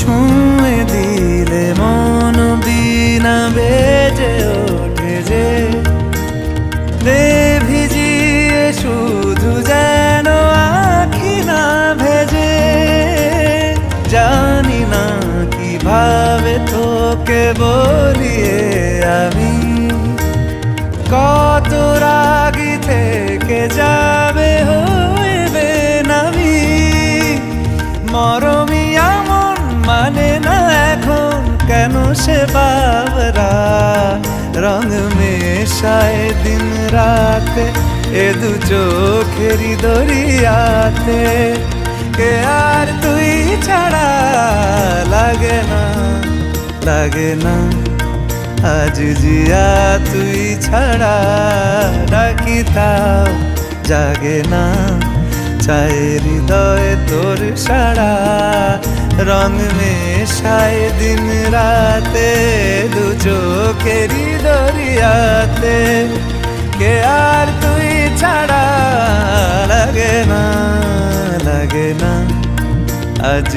ছুঁয়ে দিলে মন বিনা বেজে ওঠে যে দে ভিজিয়ে শুধু যেন আখি না ভেজে। জানি না কিভাবে তোকে বলিয়ে আমি কত রাগি থেকে যাবে হইবে নামি। মরমি এমন মানে না এখন কেন সে বাবরা রং মেশায় দিন রাতে এ দু চোখেরি দরিয়াতে। কে আর তুই ছাড়া লাগে না লাগে না আজ জিয়া তুই ছাড়া ডাকি তাও জাগে না। চায় হৃদয় তোর সারা রং মেশায় দিন রাতে দু চোখেরি দরিয়াতে। কে আর তুই ছাড়া লাগে না লাগে না আজ।